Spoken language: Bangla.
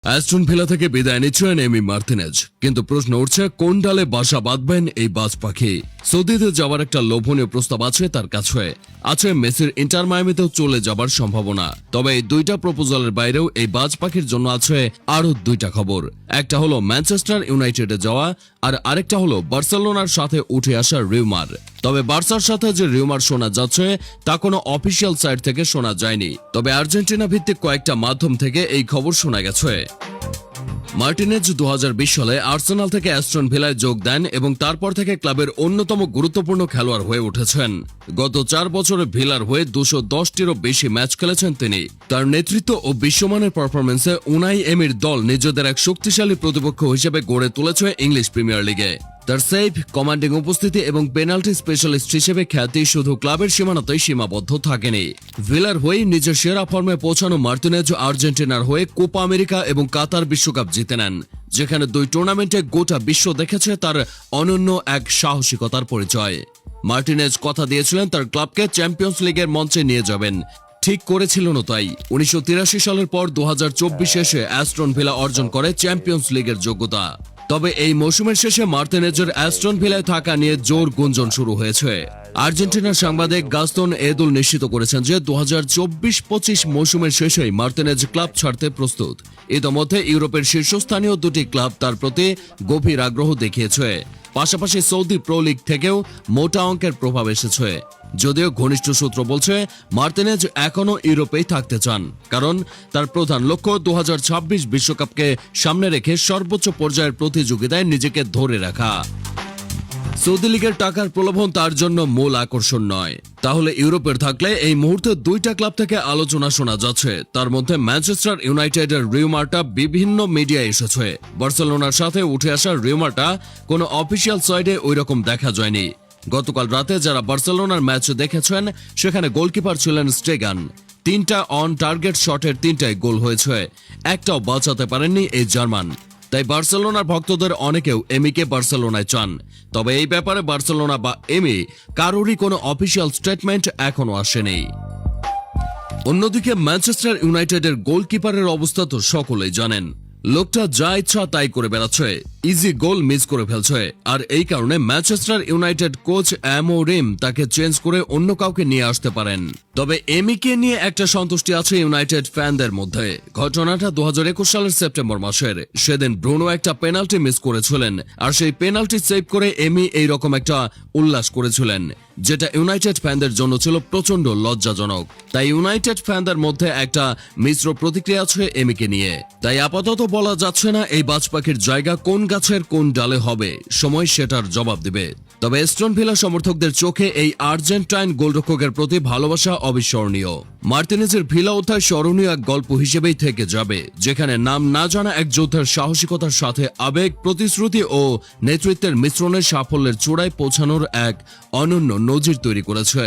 অ্যাস্টন ভিলা থেকে বিদায় নিচ্ছেন এমি মার্তিনেজ, কিন্তু প্রশ্ন উঠছে কোন ডালে বাসা বাঁধবেন এই বাজ পাখি। সৌদিতে যাওয়ার একটা লোভনীয় প্রস্তাব আছে তার কাছে। আছে মেসির ইন্টার মায়ামিতেও চলে যাবার সম্ভাবনা। তবে এই দুইটা প্রপোজালের বাইরেও এই বাজ পাখির জন্য আছে আরো দুইটা খবর। একটা হলো ম্যানচেস্টার ইউনাইটেডে যাওয়া, আর আরেকটা হলো বার্সেলোনার সাথে উঠে আসা রিউমার। তবে বার্সার সাথে যে রিউমার শোনা যাচ্ছে তা কোনো অফিসিয়াল সাইট থেকে শোনা যায়নি, তবে আর্জেন্টিনা ভিত্তিক কয়েকটা মাধ্যম থেকে এই খবর শোনা গেছে। মার্টিনেজ 2020 সালে আর্সেনাল থেকে অ্যাস্টন ভিলায় যোগ দেন এবং তারপর থেকে ক্লাবের অন্যতম গুরুত্বপূর্ণ খেলোয়াড় হয়ে উঠেছেন। গত 4 বছরে ভিলার হয়ে 210টিরও বেশি ম্যাচ খেলেছেন তিনি। তার নেতৃত্ব ও বিশ্বমানের পারফরম্যান্সে উনাই এমির দল নিজেদের এক শক্তিশালী প্রতিপক্ষ হিসেবে গড়ে তুলেছে ইংলিশ প্রিমিয়ার লিগে। তার সেভ, কমান্ডিং উপস্থিতি এবং পেনাল্টি স্পেশালিস্ট হিসেবে খ্যাতি শুধু ক্লাবের সীমানাতেই সীমাবদ্ধ থাকেনি। ভিলার হয়ে নিজের সেরা ফর্মে পৌঁছানো মার্টিনেজ আর্জেন্টিনার হয়ে কোপা আমেরিকা এবং কাতার বিশ্বকাপ জিতে নেন, যেখানে দুই টুর্নামেন্টে গোটা বিশ্ব দেখেছে তার অনন্য এক সাহসিকতার পরিচয়। মার্টিনেজ কথা দিয়েছিলেন তার ক্লাবকে চ্যাম্পিয়ন্স লিগের মঞ্চে নিয়ে যাবেন। ঠিক করেছিলেন তাই। 1983 সালের পর 2024 এসে অ্যাস্টন ভিলা অর্জন করে চ্যাম্পিয়ন্স লিগের যোগ্যতা। তবে এই মৌসুমের শেষে মার্টিনেজের অ্যাস্টন ভিলায় থাকা নিয়ে জোর গুঞ্জন শুরু হয়েছে। আর্জেন্টিনার সাংবাদিক গাস্তন এদুল নিশ্চিত করেছেন যে 2024-25 মৌসুমের শেষেই মার্টিনেজ ক্লাব ছাড়তে প্রস্তুত। ইতোমধ্যে ইউরোপের শীর্ষস্থানীয় দুটি ক্লাব তার প্রতি গভীর আগ্রহ দেখিয়েছে। পাশাপাশি সৌদি প্রো লিগ থেকেও মোটা অঙ্কের প্রভাব এসেছে। যদিও ঘনিষ্ঠ সূত্র বলছে মার্টিনেজ এখনও ইউরোপেই থাকতে চান, কারণ তার প্রধান লক্ষ্য 2026 বিশ্বকাপকে সামনে রেখে সর্বোচ্চ পর্যায়ের প্রতিযোগিতায় নিজেকে ধরে রাখা। সৌদি লীগের টাকার প্রলোভন তার জন্য মূল আকর্ষণ নয়। তাহলে ইউরোপের থাকলে এই মুহূর্তে দুইটা ক্লাব থেকে আলোচনা শোনা যাচ্ছে। তার মধ্যে ম্যানচেস্টার ইউনাইটেডের রিউমারটা বিভিন্ন মিডিয়ায় এসেছে। বার্সেলোনার সাথে উঠে আসা রিউমারটা কোনো অফিসিয়াল সাইডে ওইরকম দেখা যায়নি। গতকাল রাতে যারা বার্সেলোনার ম্যাচ দেখেছেন সেখানে গোলকিপার ছিলেন স্টেগান। 3টা অন টার্গেট শটের 3টাই গোল হয়েছে, একটাও বাঁচাতে পারেননি এই জার্মান। তাই বার্সেলোনার ভক্তদের অনেকেও এমিকে বার্সেলোনায় চান। তবে এই ব্যাপারে বার্সেলোনা বা এমি কারোরই কোনো অফিসিয়াল স্টেটমেন্ট এখনো আসেনি। অন্যদিকে ম্যানচেস্টার ইউনাইটেডের গোলকিপারের অবস্থা তো সকলেই জানেন। লোকটা যা ইচ্ছা তাই করে বেড়াচ্ছে, ইজি গোল মিস করে ফেলছে। আর এই কারণে ম্যানচেস্টার ইউনাইটেড কোচ অ্যামোরিম তাকে চেঞ্জ করে অন্য কাউকে নিয়ে আসতে পারেন। তবে এমিকে নিয়ে একটা সন্তুষ্টি আছে ইউনাইটেড ফ্যানদের মধ্যে। ঘটনাটা 2021 সালের সেপ্টেম্বর মাসের। সেদিন ব্রুনো একটা পেনাল্টি মিস করেছিলেন, আর সেই পেনাল্টি সেভ করে এমি এইরকম একটা উল্লাস করেছিলেন, যেটা ইউনাইটেড ফ্যানদের জন্য ছিল প্রচন্ড লজ্জাজনক। তাই ইউনাইটেড ফ্যানদের মধ্যে একটা মিশ্র প্রতিক্রিয়া আছে এমিকে নিয়ে। তাই আপাতত বলা যাচ্ছে না এই বাজ পাখির জায়গা কোন গাছের কোন ডালে হবে, সময় সেটার জবাব দিবে। তবে অ্যাস্টন ভিলা সমর্থকদের চোখে এই আর্জেন্টাইন গোলরক্ষকের প্রতি ভালোবাসা অবিস্মরণীয়। মার্টিনেজের ভিলা অধ্যায় স্মরণীয় এক গল্প হিসেবেই থেকে যাবে, যেখানে নাম না জানা এক যোদ্ধার সাহসিকতার সাথে আবেগ, প্রতিশ্রুতি ও নেতৃত্বের মিশ্রণের সাফল্যের চূড়ায় পৌঁছানোর এক অনন্য নজির তৈরি করেছে।